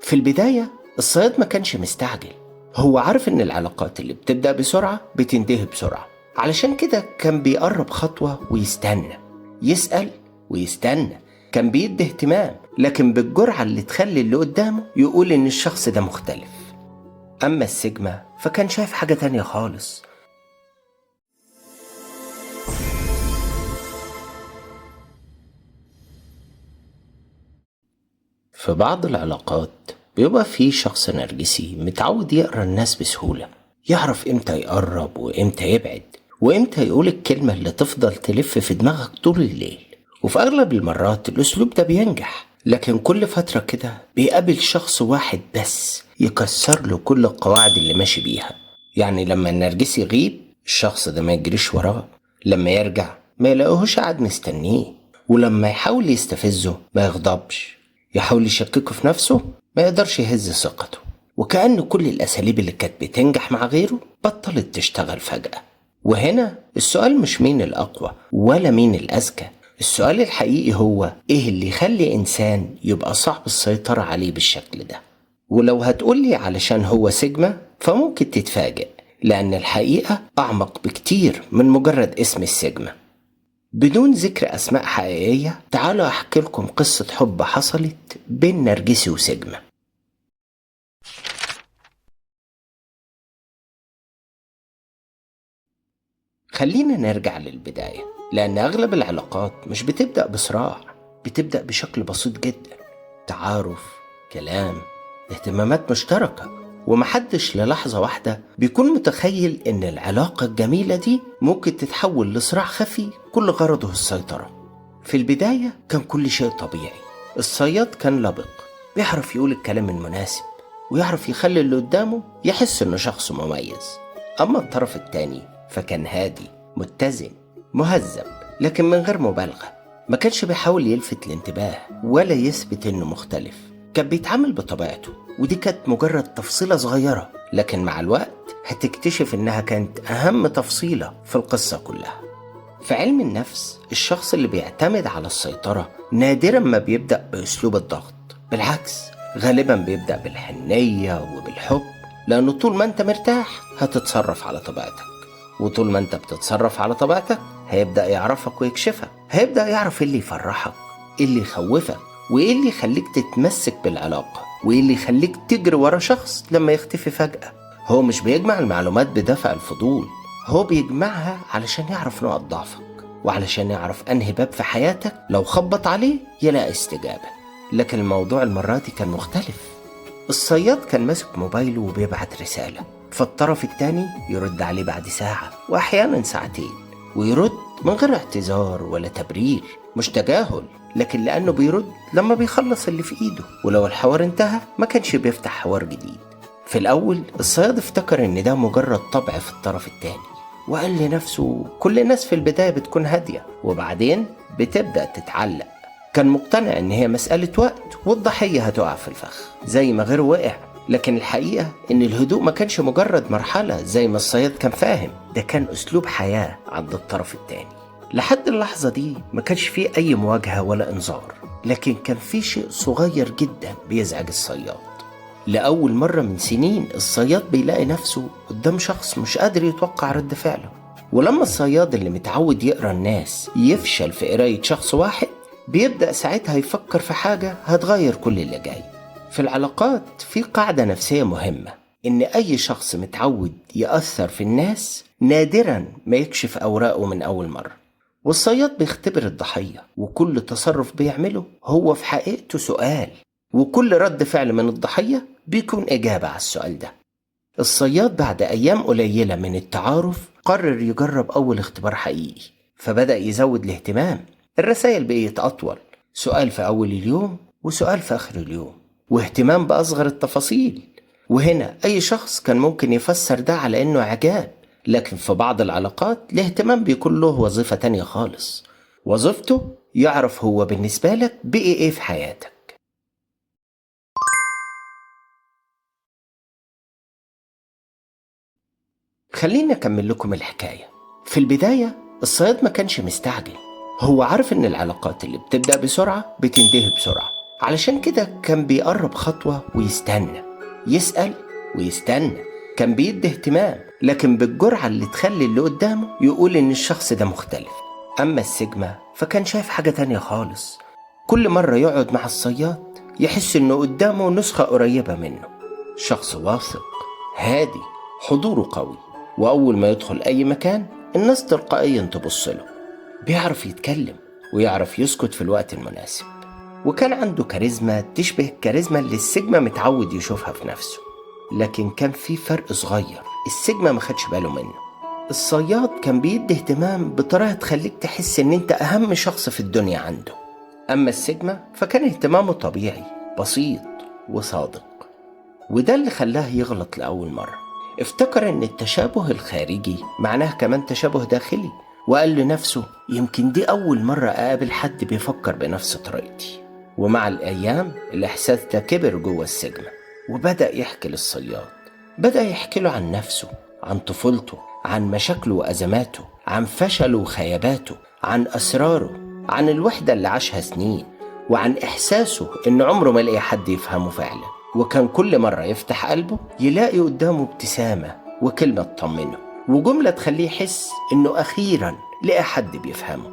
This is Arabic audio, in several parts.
في البداية الصياد ما كانش مستعجل، هو عارف إن العلاقات اللي بتبدأ بسرعة بتنتهي بسرعة. علشان كده كان بيقرب خطوة ويستنى، يسأل ويستنى، كان بيدي اهتمام لكن بالجرعة اللي تخلي اللي قدامه يقول إن الشخص ده مختلف. أما السيجما فكان شايف حاجة تانية خالص. في بعض العلاقات بيبقى في شخص نرجسي متعود يقرأ الناس بسهولة، يعرف امتى يقرب وامتى يبعد وامتى يقول الكلمة اللي تفضل تلف في دماغك طول الليل. وفي أغلب المرات الأسلوب ده بينجح، لكن كل فترة كده بيقابل شخص واحد بس يكسر له كل القواعد اللي ماشي بيها. يعني لما النرجسي يغيب الشخص ده ما يجريش وراه، لما يرجع ما يلاقوهوش قاعد مستنيه، ولما يحاول يستفزه ما يغضبش، يحاول يشككه في نفسه ما يقدرش يهز ثقته. وكأن كل الأساليب اللي كانت بتنجح مع غيره بطلت تشتغل فجأة. وهنا السؤال مش مين الأقوى ولا مين الأذكى، السؤال الحقيقي هو إيه اللي يخلي إنسان يبقى صعب السيطرة عليه بالشكل ده. ولو هتقولي علشان هو سيجما فممكن تتفاجئ، لأن الحقيقة أعمق بكتير من مجرد اسم السيجما. بدون ذكر أسماء حقيقية تعالوا أحكي لكم قصة حب حصلت بين نرجسي وسيجما. خلينا نرجع للبداية، لأن أغلب العلاقات مش بتبدأ بصراع، بتبدأ بشكل بسيط جدا، تعارف، كلام، اهتمامات مشتركة، ومحدش للحظة واحدة بيكون متخيل إن العلاقة الجميلة دي ممكن تتحول لصراع خفي كل غرضه السيطرة. في البداية كان كل شيء طبيعي، الصياد كان لبق، بيعرف يقول الكلام المناسب ويعرف يخلي اللي قدامه يحس إنه شخص مميز. أما الطرف التاني فكان هادي، متزن، مهذب، لكن من غير مبالغة، ما كانش بيحاول يلفت الانتباه ولا يثبت إنه مختلف، كان بيتعامل بطبيعته. ودي كانت مجرد تفصيلة صغيرة، لكن مع الوقت هتكتشف إنها كانت أهم تفصيلة في القصة كلها. في علم النفس الشخص اللي بيعتمد على السيطرة نادرا ما بيبدأ بأسلوب الضغط، بالعكس غالبا بيبدأ بالحنية وبالحب، لأنه طول ما أنت مرتاح هتتصرف على طبيعتك، وطول ما أنت بتتصرف على طبيعتك هيبدأ يعرفك ويكشفك، هيبدأ يعرف إيه اللي يفرحك، إيه اللي يخوفك، وإيه اللي يخليك تتمسك بالعلاقة، وإيه اللي يخليك تجري ورا شخص لما يختفي فجأة. هو مش بيجمع المعلومات بدافع الفضول، هو بيجمعها علشان يعرف نقط ضعفك، وعلشان يعرف أنهي باب في حياتك لو خبط عليه يلاقي استجابة. لكن الموضوع المرة دي كان مختلف. الصياد كان ماسك موبايله وبيبعت رسالة، فالطرف التاني يرد عليه بعد ساعة وأحيانا ساعتين، ويرد من غير اعتذار ولا تبرير، مش تجاهل، لكن لأنه بيرد لما بيخلص اللي في إيده، ولو الحوار انتهى ما كانش بيفتح حوار جديد. في الأول الصياد افتكر إن ده مجرد طبع في الطرف التاني، وقال لنفسه كل الناس في البداية بتكون هادية وبعدين بتبدأ تتعلق. كان مقتنع إن هي مسألة وقت والضحية هتقع في الفخ زي ما غيره وقع. لكن الحقيقة إن الهدوء ما كانش مجرد مرحلة زي ما الصياد كان فاهم، ده كان أسلوب حياة عند الطرف التاني. لحد اللحظة دي ما كانش فيه أي مواجهة ولا إنذار، لكن كان فيه شيء صغير جدا بيزعج الصياد. لأول مرة من سنين الصياد بيلاقي نفسه قدام شخص مش قادر يتوقع رد فعله. ولما الصياد اللي متعود يقرأ الناس يفشل في قراية شخص واحد، بيبدأ ساعتها يفكر في حاجة هتغير كل اللي جاي. في العلاقات في قاعدة نفسية مهمة، إن أي شخص متعود يأثر في الناس نادرا ما يكشف أوراقه من أول مرة. والصياد بيختبر الضحية، وكل تصرف بيعمله هو في حقيقته سؤال، وكل رد فعل من الضحية بيكون إجابة على السؤال ده. الصياد بعد أيام قليلة من التعارف قرر يجرب أول اختبار حقيقي، فبدأ يزود الاهتمام. الرسائل بقيت أطول، سؤال في أول اليوم وسؤال في آخر اليوم، واهتمام بأصغر التفاصيل. وهنا أي شخص كان ممكن يفسر ده على إنه إعجاب، لكن في بعض العلاقات الاهتمام بيكون له وظيفة تانية خالص، وظيفته يعرف هو بالنسبة لك بقي إيه في حياتك. خليني أكمل لكم الحكاية. في البداية الصياد ما كانش مستعجل، هو عارف إن العلاقات اللي بتبدأ بسرعة بتنتهي بسرعة، علشان كده كان بيقرب خطوة ويستنى، يسأل ويستنى. كان بيدي اهتمام لكن بالجرعة اللي تخلي اللي قدامه يقول إن الشخص ده مختلف. أما السيجما فكان شايف حاجة تانية خالص. كل مرة يقعد مع الصياد يحس إنه قدامه نسخة قريبة منه، شخص واثق هادي حضوره قوي، وأول ما يدخل أي مكان الناس تلقائيا تبص له. بيعرف يتكلم ويعرف يسكت في الوقت المناسب، وكان عنده كاريزما تشبه الكاريزما اللي السيجما متعود يشوفها في نفسه. لكن كان في فرق صغير السيجما ما خدش باله منه. الصياد كان بيدي اهتمام بطريقة تخليك تحس ان انت اهم شخص في الدنيا عنده. اما السيجما فكان اهتمامه طبيعي بسيط وصادق، وده اللي خلاه يغلط لأول مرة. افتكر ان التشابه الخارجي معناه كمان تشابه داخلي، وقال لنفسه يمكن دي أول مرة أقابل حد بيفكر بنفس طريقتي. ومع الأيام الإحساس ده كبر جوه السيجما، وبدأ يحكي للصياد. بدأ يحكي له عن نفسه، عن طفولته، عن مشاكله وأزماته، عن فشله وخيباته، عن أسراره، عن الوحدة اللي عاشها سنين، وعن إحساسه إن عمره ما لقي حد يفهمه فعلا. وكان كل مرة يفتح قلبه يلاقي قدامه ابتسامة وكلمة تطمنه وجملة تخليه يحس إنه أخيرا لقى حد بيفهمه.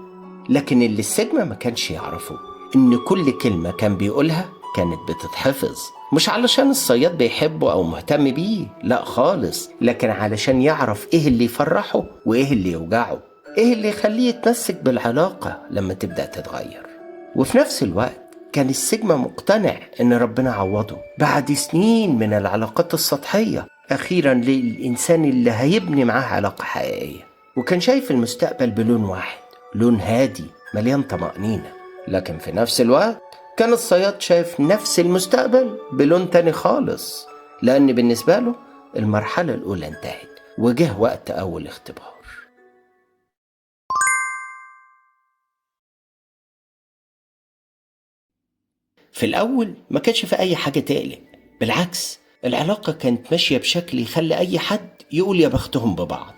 لكن اللي السيجما ما كانش يعرفه إن كل كلمة كان بيقولها كانت بتتحفظ، مش علشان الصياد بيحبه أو مهتم بيه، لا خالص، لكن علشان يعرف إيه اللي يفرحه وإيه اللي يوجعه، إيه اللي يخليه يتمسك بالعلاقة لما تبدأ تتغير. وفي نفس الوقت كان السيجما مقتنع إن ربنا عوضه بعد سنين من العلاقات السطحية أخيرا للإنسان اللي هيبني معاه علاقة حقيقية. وكان شايف المستقبل بلون واحد، لون هادي مليان طمأنينة. لكن في نفس الوقت كان الصياد شايف نفس المستقبل بلون تاني خالص، لأن بالنسبة له المرحلة الأولى انتهت وجه وقت أول اختبار. في الأول ما كانش في أي حاجة تقلق، بالعكس العلاقة كانت ماشية بشكل يخلي أي حد يقول يا بختهم ببعض.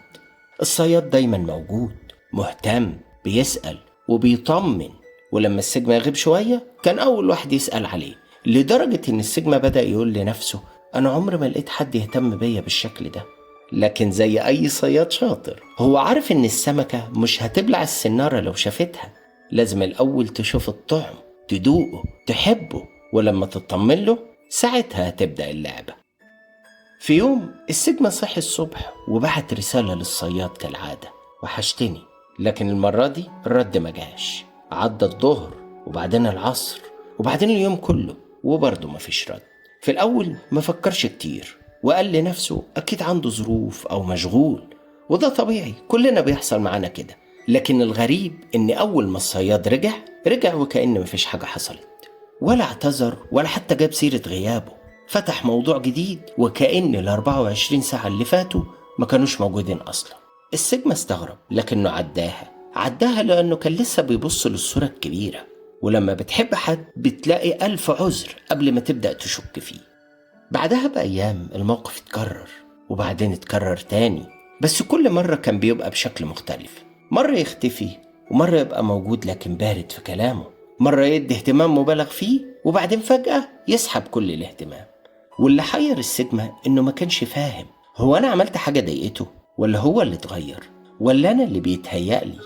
الصياد دايما موجود، مهتم، بيسأل وبيطمن، ولما السيجما يغيب شوية كان أول واحد يسأل عليه، لدرجة إن السيجما بدأ يقول لنفسه أنا عمري ما لقيت حد يهتم بيا بالشكل ده. لكن زي أي صياد شاطر هو عارف إن السمكة مش هتبلع السنارة لو شافتها، لازم الأول تشوف الطعم، تدوقه، تحبه، ولما تطمن له ساعتها هتبدأ اللعبة. في يوم السيجما صحي الصبح وبعت رسالة للصياد كالعادة: وحشتني. لكن المرة دي الرد ما جاش. عدى الظهر وبعدين العصر وبعدين اليوم كله وبرضه ما فيش رد. في الأول ما فكرش كتير وقال لنفسه أكيد عنده ظروف أو مشغول، وده طبيعي كلنا بيحصل معانا كده. لكن الغريب إن أول ما الصياد رجع وكأن ما فيش حاجة حصلت، ولا اعتذر ولا حتى جاب سيرة غيابه. فتح موضوع جديد وكأن ال 24 ساعة اللي فاتوا ما كانوش موجودين أصلا. السيجما استغرب لكنه عداها لأنه كان لسه بيبص للصورة الكبيرة، ولما بتحب حد بتلاقي ألف عذر قبل ما تبدأ تشك فيه. بعدها بأيام الموقف اتكرر وبعدين اتكرر تاني، بس كل مرة كان بيبقى بشكل مختلف. مرة يختفي ومرة يبقى موجود لكن بارد في كلامه، مرة يدي اهتمام مبالغ فيه وبعدين فجأة يسحب كل الاهتمام. واللي حير السيجما انه ما كانش فاهم هو انا عملت حاجة ضايقته ولا هو اللي اتغير ولا انا اللي بيتهيألي.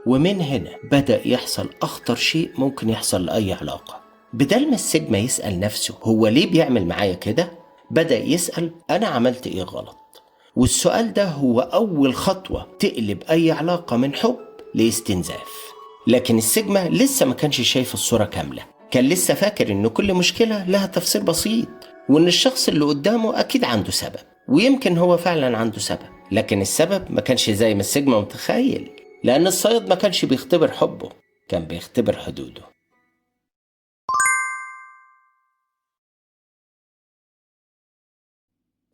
ومن هنا بدأ يحصل اخطر شيء ممكن يحصل لأي علاقة. بدل ما السيجما يسأل نفسه هو ليه بيعمل معايا كده، بدأ يسأل انا عملت ايه غلط. والسؤال ده هو اول خطوة تقلب اي علاقة من حب لاستنزاف. لكن السيجما لسه ما كانش شايف الصورة كاملة، كان لسه فاكر ان كل مشكلة لها تفسير بسيط، وان الشخص اللي قدامه اكيد عنده سبب، ويمكن هو فعلا عنده سبب. لكن السبب ما كانش زي ما السيجما متخيل، لان الصياد ما كانش بيختبر حبه، كان بيختبر حدوده.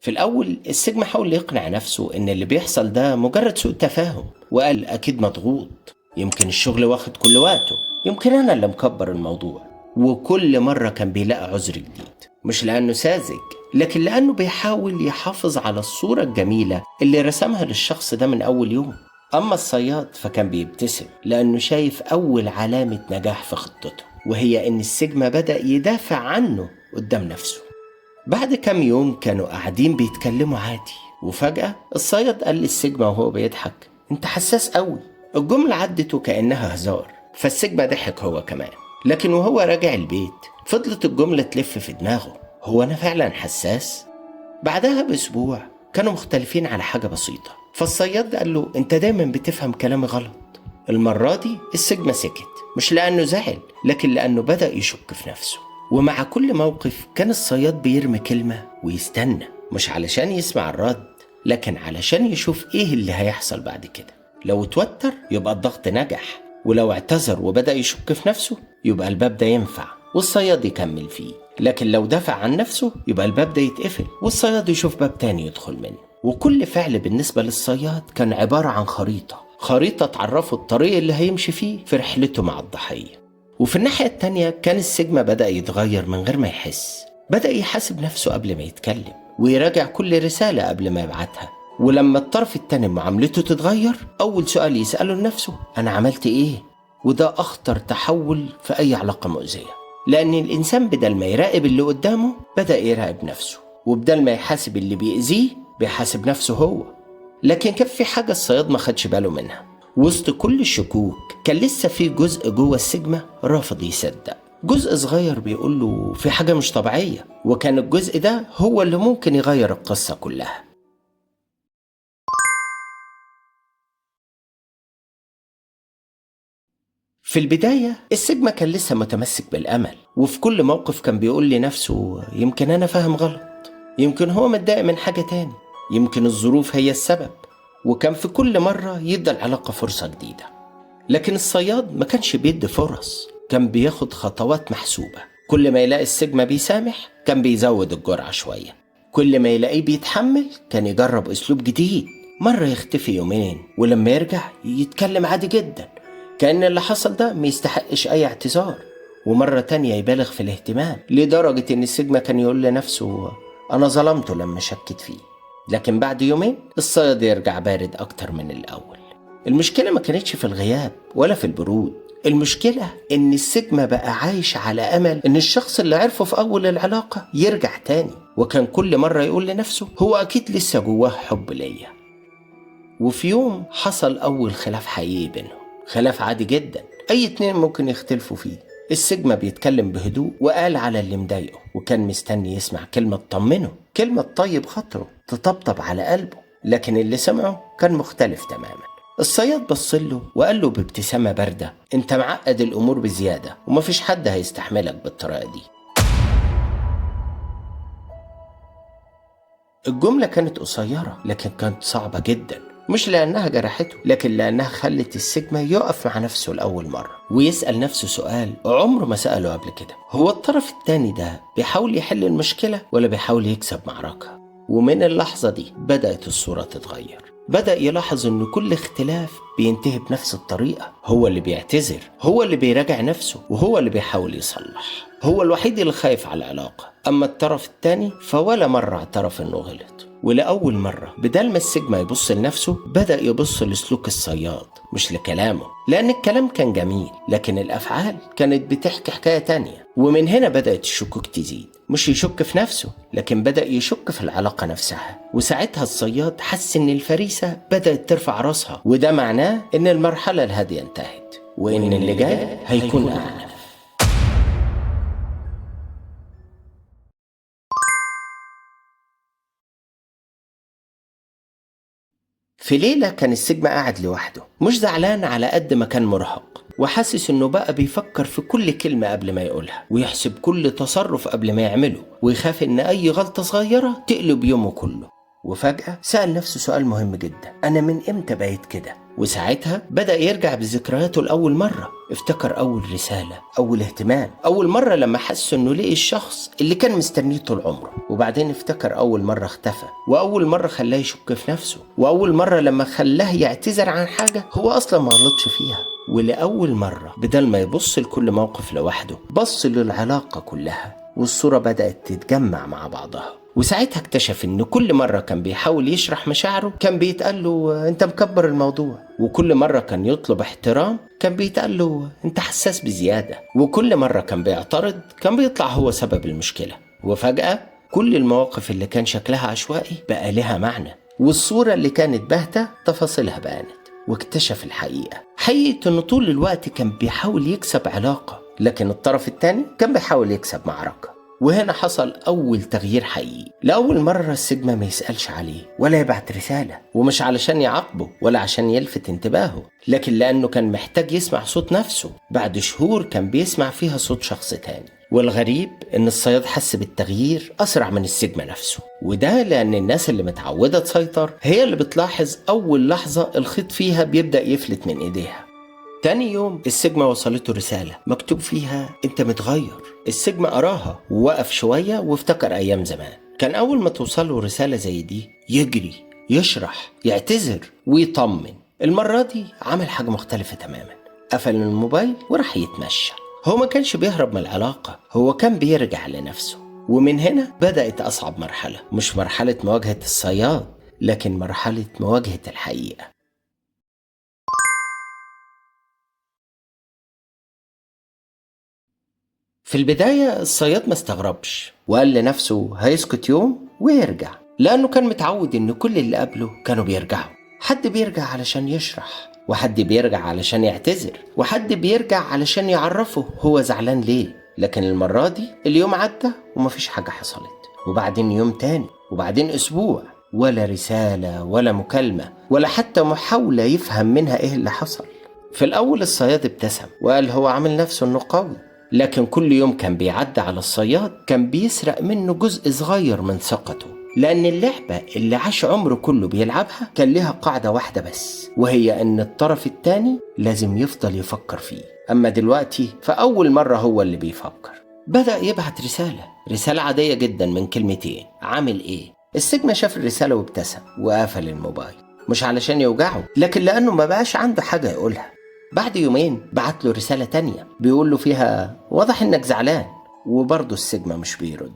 في الأول السيجما حاول يقنع نفسه إن اللي بيحصل ده مجرد سوء تفاهم، وقال أكيد مضغوط، يمكن الشغل واخد كل وقته، يمكن أنا اللي مكبر الموضوع. وكل مرة كان بيلاقي عذر جديد، مش لأنه ساذج لكن لأنه بيحاول يحافظ على الصورة الجميلة اللي رسمها للشخص ده من أول يوم. أما الصياد فكان بيبتسم لأنه شايف أول علامة نجاح في خطته. وهي إن السيجما بدأ يدافع عنه قدام نفسه. بعد كام يوم كانوا قاعدين بيتكلموا عادي، وفجأة الصياد قال للسيجما وهو بيضحك: انت حساس قوي. الجملة عدت وكأنها هزار، فالسيجما ضحك هو كمان. لكن وهو راجع البيت فضلت الجملة تلف في دماغه: هو أنا فعلا حساس؟ بعدها بأسبوع كانوا مختلفين على حاجة بسيطة، فالصياد قال له: انت دايما بتفهم كلامي غلط. المرة دي السيجما سكت، مش لأنه زعل، لكن لأنه بدأ يشك في نفسه. ومع كل موقف كان الصياد بيرمي كلمة ويستنى، مش علشان يسمع الرد، لكن علشان يشوف ايه اللي هيحصل بعد كده. لو اتوتر يبقى الضغط نجح، ولو اعتذر وبدأ يشك في نفسه يبقى الباب ده ينفع والصياد يكمل فيه. لكن لو دافع عن نفسه يبقى الباب ده يتقفل والصياد يشوف باب تاني يدخل منه. وكل فعل بالنسبة للصياد كان عبارة عن خريطة تعرفه الطريق اللي هيمشي فيه في رحلته مع الضحية. وفي الناحية التانية كان السيجما بدأ يتغير من غير ما يحس، بدأ يحاسب نفسه قبل ما يتكلم، ويراجع كل رسالة قبل ما يبعتها. ولما الطرف التاني معاملته تتغير، أول سؤال يسأله لنفسه: أنا عملت إيه؟ وده أخطر تحول في أي علاقة مؤذية، لأن الإنسان بدل ما يراقب اللي قدامه بدأ يراقب نفسه، وبدل ما يحاسب اللي بيأذيه بيحاسب نفسه هو. لكن كان في حاجة الصياد ما خدش باله منها. وسط كل الشكوك كان لسه في جزء جوه السيجما رافض يصدق، جزء صغير بيقول له في حاجة مش طبيعية، وكان الجزء ده هو اللي ممكن يغير القصة كلها. في البداية السيجما كان لسه متمسك بالأمل، وفي كل موقف كان بيقول لنفسه: يمكن أنا فاهم غلط، يمكن هو متضايق من حاجة تاني، يمكن الظروف هي السبب. وكان في كل مرة يدي العلاقة فرصة جديدة. لكن الصياد ما كانش بيدي فرص، كان بياخد خطوات محسوبة. كل ما يلاقي السيجما بيسامح كان بيزود الجرعة شوية، كل ما يلاقيه بيتحمل كان يجرب أسلوب جديد. مرة يختفي يومين، ولما يرجع يتكلم عادي جدا كأن اللي حصل ده ما يستحقش أي اعتذار. ومرة تانية يبالغ في الاهتمام لدرجة إن السيجما كان يقول لنفسه: أنا ظلمته لما شكت فيه. لكن بعد يومين الصياد يرجع بارد أكتر من الأول. المشكلة ما كانتش في الغياب ولا في البرود، المشكلة إن السيجما بقى عايش على أمل إن الشخص اللي عرفه في أول العلاقة يرجع تاني، وكان كل مرة يقول لنفسه: هو أكيد لسه جواه حب ليا. وفي يوم حصل أول خلاف حقيقي بينهم، خلاف عادي جدا أي اتنين ممكن يختلفوا فيه. السيجما بيتكلم بهدوء وقال على اللي مضايقه، وكان مستني يسمع كلمة تطمنه، كلمة طيب خاطره تطبطب على قلبه. لكن اللي سمعه كان مختلف تماما. الصياد بصله وقال له بابتسامة باردة: انت معقد الأمور بزيادة، ومفيش حد هيستحملك بالطريقة دي. الجملة كانت قصيرة لكن كانت صعبة جدا، مش لأنها جرحته، لكن لأنها خلت السيجما يقف مع نفسه لأول مرة ويسأل نفسه سؤال عمره ما سأله قبل كده: هو الطرف التاني ده بيحاول يحل المشكلة ولا بيحاول يكسب معركة؟ ومن اللحظة دي بدأت الصورة تتغير. بدأ يلاحظ إن كل اختلاف بينتهي بنفس الطريقة، هو اللي بيعتذر، هو اللي بيراجع نفسه، وهو اللي بيحاول يصلح. هو الوحيد اللي خايف على العلاقة، أما الطرف التاني فولا مرة اعترف إنه غلط. ولأول مرة بدل ما السيجما يبص لنفسه بدأ يبص لسلوك الصياد مش لكلامه، لأن الكلام كان جميل لكن الأفعال كانت بتحكي حكاية تانية. ومن هنا بدأت الشكوك تزيد، مش يشك في نفسه لكن بدأ يشك في العلاقة نفسها. وساعتها الصياد حس إن الفريسة بدأت ترفع راسها، وده معناه إن المرحلة الهادية انتهت وإن اللي جاي هيكون أعنف. في ليلة كان السيجما قاعد لوحده، مش زعلان على قد ما كان مرهق، وحاسس انه بقى بيفكر في كل كلمة قبل ما يقولها، ويحسب كل تصرف قبل ما يعمله، ويخاف ان اي غلطة صغيرة تقلب يومه كله. وفجأة سأل نفسه سؤال مهم جدا: انا من امتى بقيت كده؟ وساعتها بدأ يرجع بذكرياته لأول مرة، افتكر أول رسالة، أول اهتمام، أول مرة لما حس إنه لقي الشخص اللي كان مستنيه طول عمره. وبعدين افتكر أول مرة اختفى، وأول مرة خلاه يشك في نفسه، وأول مرة لما خلاه يعتذر عن حاجة هو أصلا ما غلطش فيها. ولأول مرة بدل ما يبص لكل موقف لوحده بص للعلاقة كلها، والصورة بدأت تتجمع مع بعضها. وساعتها اكتشف ان كل مرة كان بيحاول يشرح مشاعره كان بيتقال له انت مكبر الموضوع، وكل مرة كان يطلب احترام كان بيتقال له انت حساس بزيادة، وكل مرة كان بيعترض كان بيطلع هو سبب المشكلة. وفجأة كل المواقف اللي كان شكلها عشوائي بقى لها معنى، والصورة اللي كانت باهتة تفاصيلها بانت. واكتشف حقيقة انه طول الوقت كان بيحاول يكسب علاقة، لكن الطرف التاني كان بيحاول يكسب معركة. وهنا حصل أول تغيير حقيقي. لأول مرة السيجما ما يسألش عليه ولا يبعت رسالة، ومش علشان يعاقبه ولا عشان يلفت انتباهه، لكن لأنه كان محتاج يسمع صوت نفسه بعد شهور كان بيسمع فيها صوت شخص تاني. والغريب إن الصياد حس بالتغيير أسرع من السيجما نفسه، وده لأن الناس اللي متعودة تسيطر هي اللي بتلاحظ أول لحظة الخيط فيها بيبدأ يفلت من إيديها. تاني يوم السيجما وصلته رسالة مكتوب فيها انت متغير. السيجما قراها ووقف شوية وافتكر ايام زمان. كان اول ما توصله رسالة زي دي يجري يشرح يعتذر ويطمن. المرة دي عمل حاجة مختلفة تماما، قفل الموبايل وراح يتمشى. هو ما كانش بيهرب من العلاقة، هو كان بيرجع لنفسه. ومن هنا بدأت أصعب مرحلة، مش مرحلة مواجهة الصياد لكن مرحلة مواجهة الحقيقة. في البداية الصياد ما استغربش وقال لنفسه هيسكت يوم ويرجع، لأنه كان متعود إن كل اللي قبله كانوا بيرجعوا. حد بيرجع علشان يشرح، وحد بيرجع علشان يعتذر، وحد بيرجع علشان يعرفه هو زعلان ليه. لكن المرة دي اليوم عدى ومفيش حاجة حصلت، وبعدين يوم تاني، وبعدين أسبوع، ولا رسالة ولا مكالمة ولا حتى محاولة يفهم منها إيه اللي حصل. في الأول الصياد ابتسم وقال هو عامل نفسه إنه قوي، لكن كل يوم كان بيعدي على الصياد كان بيسرق منه جزء صغير من ثقته، لأن اللعبة اللي عاش عمره كله بيلعبها كان لها قاعدة واحدة بس، وهي أن الطرف التاني لازم يفضل يفكر فيه. أما دلوقتي فأول مرة هو اللي بيفكر. بدأ يبعت رسالة عادية جدا من كلمتين، عامل إيه؟ السيجما شاف الرسالة وابتسم وقفل الموبايل، مش علشان يوجعه لكن لأنه ما بقاش عنده حاجة يقولها. بعد يومين بعت له رسالة تانية بيقول له فيها واضح انك زعلان، وبرضه السيجما مش بيرد.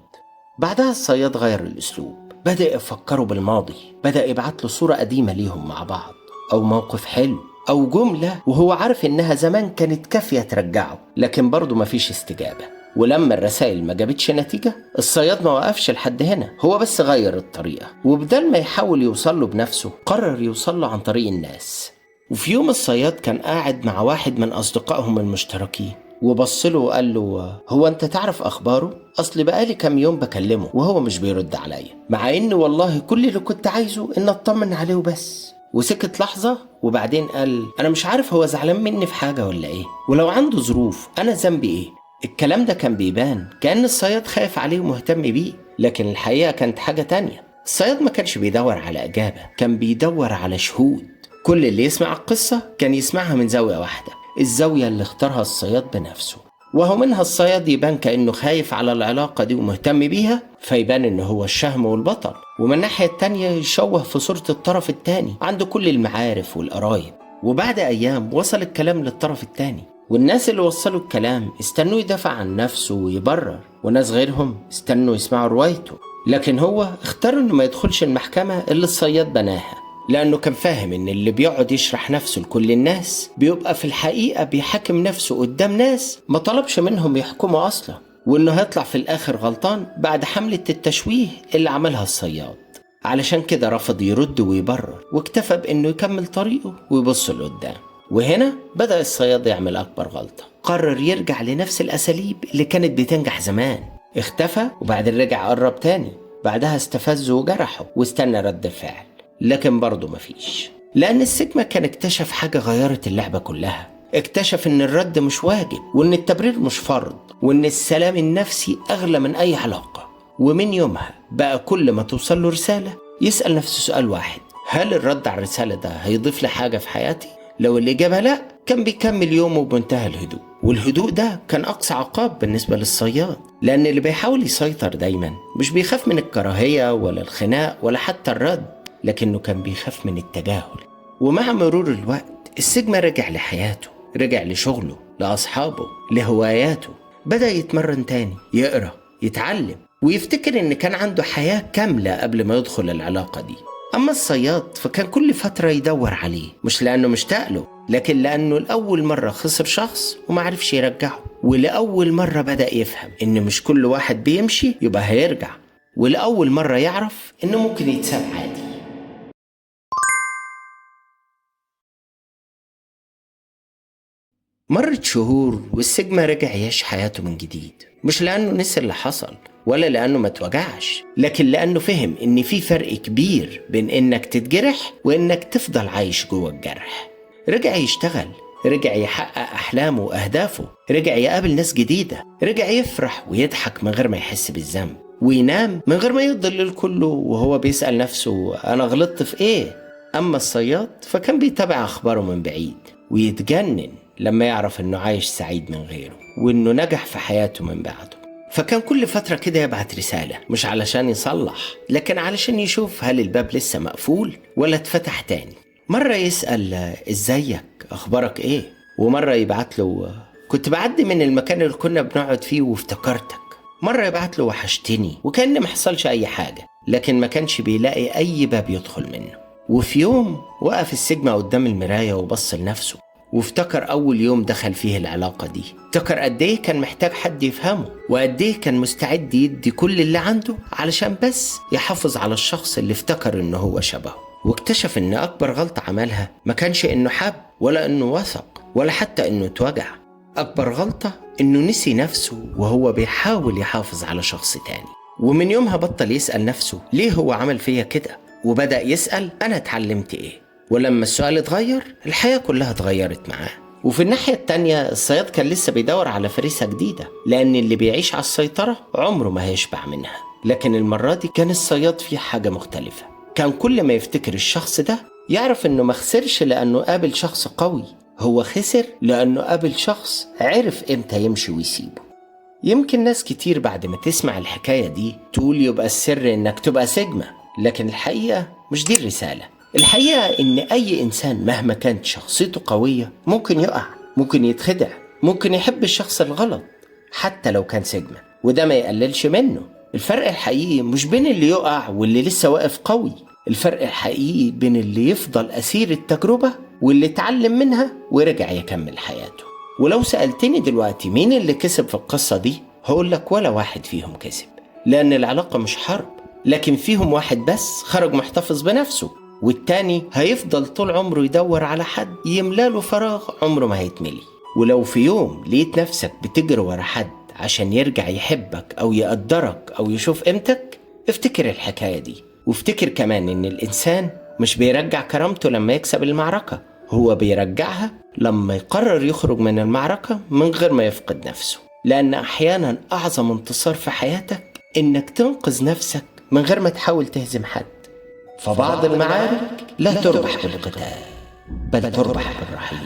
بعدها الصياد غير الاسلوب، بدأ يفكره بالماضي، بدأ يبعت له صورة قديمة ليهم مع بعض، او موقف حلو، او جملة وهو عارف انها زمان كانت كافية ترجعه، لكن برضه مفيش استجابة. ولما الرسائل ما جابتش نتيجة الصياد ما وقفش لحد هنا، هو بس غير الطريقة، وبدل ما يحاول يوصله بنفسه قرر يوصله عن طريق الناس. وفي يوم الصياد كان قاعد مع واحد من أصدقائهم المشتركين، وبصله وقال له هو أنت تعرف أخباره؟ أصل بقالي كام يوم بكلمه وهو مش بيرد عليا، مع إن والله كل اللي كنت عايزه إن أطمن عليه وبس. وسكت لحظة وبعدين قال أنا مش عارف هو زعلان مني في حاجة ولا إيه، ولو عنده ظروف أنا ذنبي إيه؟ الكلام ده كان بيبان كأن الصياد خايف عليه ومهتم بيه، لكن الحقيقة كانت حاجة تانية. الصياد ما كانش بيدور على إجابة، كان بيدور على شهود. كل اللي يسمع القصة كان يسمعها من زاوية واحدة، الزاوية اللي اختارها الصياد بنفسه. وهو منها الصياد يبان كأنه خايف على العلاقة دي ومهتم بيها، فيبان انه هو الشهم والبطل، ومن الناحية التانية يشوه في صورة الطرف التاني عنده كل المعارف والقرايب. وبعد أيام وصل الكلام للطرف التاني، والناس اللي وصلوا الكلام استنوا يدافع عن نفسه ويبرر، وناس غيرهم استنوا يسمعوا روايته. لكن هو اختار انه ما يدخلش المحكمة اللي الصياد بناها، لأنه كان فاهم إن اللي بيقعد يشرح نفسه لكل الناس بيبقى في الحقيقة بيحاكم نفسه قدام ناس ما طلبش منهم يحكموا أصلا، وإنه هيطلع في الآخر غلطان بعد حملة التشويه اللي عملها الصياد. علشان كده رفض يرد ويبرر، واكتفى بإنه يكمل طريقه ويبص لقدام. وهنا بدأ الصياد يعمل أكبر غلطة، قرر يرجع لنفس الأساليب اللي كانت بتنجح زمان. اختفى وبعدين رجع قرب تاني، بعدها استفزه وجرحه واستنى رد الفعل، لكن برضه مفيش، لأن السيجما كان اكتشف حاجة غيرت اللعبة كلها. اكتشف ان الرد مش واجب، وان التبرير مش فرض، وان السلام النفسي أغلى من أي علاقة. ومن يومها بقى كل ما توصل له رسالة يسأل نفسه سؤال واحد، هل الرد على الرسالة ده هيضيف لي حاجة في حياتي؟ لو الإجابة لا كان بيكمل يومه بمنتهى الهدوء. والهدوء ده كان أقصى عقاب بالنسبة للصياد، لأن اللي بيحاول يسيطر دايما مش بيخاف من الكراهية ولا الخناق ولا حتى الرد، لكنه كان بيخاف من التجاهل. ومع مرور الوقت السيجما رجع لحياته، رجع لشغله، لأصحابه، لهواياته، بدأ يتمرن تاني، يقرأ، يتعلم، ويفتكر إن كان عنده حياة كاملة قبل ما يدخل العلاقة دي. أما الصياد فكان كل فترة يدور عليه، مش لأنه مشتاق له، لكن لأنه لأول مرة خسر شخص ومعرفش يرجعه، ولأول مرة بدأ يفهم إن مش كل واحد بيمشي يبقى هيرجع، ولأول مرة يعرف إنه ممكن يتساب عادي. مرت شهور والسيجما رجع يعيش حياته من جديد، مش لأنه نسي اللي حصل ولا لأنه ما توجعش، لكن لأنه فهم إن في فرق كبير بين إنك تتجرح وإنك تفضل عايش جوه الجرح. رجع يشتغل، رجع يحقق أحلامه وأهدافه، رجع يقابل ناس جديدة، رجع يفرح ويضحك من غير ما يحس بالذنب، وينام من غير ما يضل الكل وهو بيسأل نفسه أنا غلطت في إيه؟ أما الصياد فكان بيتابع أخباره من بعيد ويتجنن لما يعرف إنه عايش سعيد من غيره، وإنه نجح في حياته من بعده. فكان كل فترة كده يبعت رسالة، مش علشان يصلح، لكن علشان يشوف هل الباب لسه مقفول ولا اتفتح تاني. مرة يسأل ازيك، اخبارك ايه؟ ومرة يبعت له كنت بعدي من المكان اللي كنا بنقعد فيه وافتكرتك. مرة يبعت له وحشتني، وكأن محصلش اي حاجة، لكن ما كانش بيلاقي اي باب يدخل منه. وفي يوم وقف السيجما قدام المراية وبص لنفسه، وافتكر أول يوم دخل فيه العلاقة دي. افتكر قد إيه كان محتاج حد يفهمه، وقد إيه كان مستعد يدي كل اللي عنده علشان بس يحافظ على الشخص اللي افتكر إنه هو شبهه. واكتشف إن أكبر غلطة عملها ما كانش إنه حب، ولا إنه وثق، ولا حتى إنه اتوجع. أكبر غلطة إنه نسي نفسه وهو بيحاول يحافظ على شخص تاني. ومن يومها بطل يسأل نفسه ليه هو عمل فيا كده، وبدأ يسأل أنا اتعلمت إيه. ولما السؤال اتغير الحياة كلها اتغيرت معاه. وفي الناحية التانية الصياد كان لسه بيدور على فريسة جديدة، لأن اللي بيعيش على السيطرة عمره ما هيشبع منها. لكن المرة دي كان الصياد فيه حاجة مختلفة. كان كل ما يفتكر الشخص ده يعرف إنه ما خسرش لأنه قابل شخص قوي، هو خسر لأنه قابل شخص عرف إمتى يمشي ويسيبه. يمكن ناس كتير بعد ما تسمع الحكاية دي تقول يبقى السر إنك تبقى سيجما، لكن الحقيقة مش دي الرسالة. الحقيقة إن أي إنسان مهما كانت شخصيته قوية ممكن يقع، ممكن يتخدع، ممكن يحب الشخص الغلط حتى لو كان سيجما، وده ما يقللش منه. الفرق الحقيقي مش بين اللي يقع واللي لسه واقف قوي، الفرق الحقيقي بين اللي يفضل أسير التجربة واللي اتعلم منها ورجع يكمل حياته. ولو سألتني دلوقتي مين اللي كسب في القصة دي، هقولك ولا واحد فيهم كسب، لأن العلاقة مش حرب، لكن فيهم واحد بس خرج محتفظ بنفسه، والتاني هيفضل طول عمره يدور على حد يملاله فراغ عمره ما هيتملي. ولو في يوم لقيت نفسك بتجري ورا حد عشان يرجع يحبك أو يقدرك أو يشوف قيمتك، افتكر الحكاية دي، وافتكر كمان إن الإنسان مش بيرجع كرامته لما يكسب المعركة، هو بيرجعها لما يقرر يخرج من المعركة من غير ما يفقد نفسه. لأن أحيانا أعظم انتصار في حياتك إنك تنقذ نفسك من غير ما تحاول تهزم حد. فبعض المعارك لا تربح بالقتال، بل تربح بالرحيل.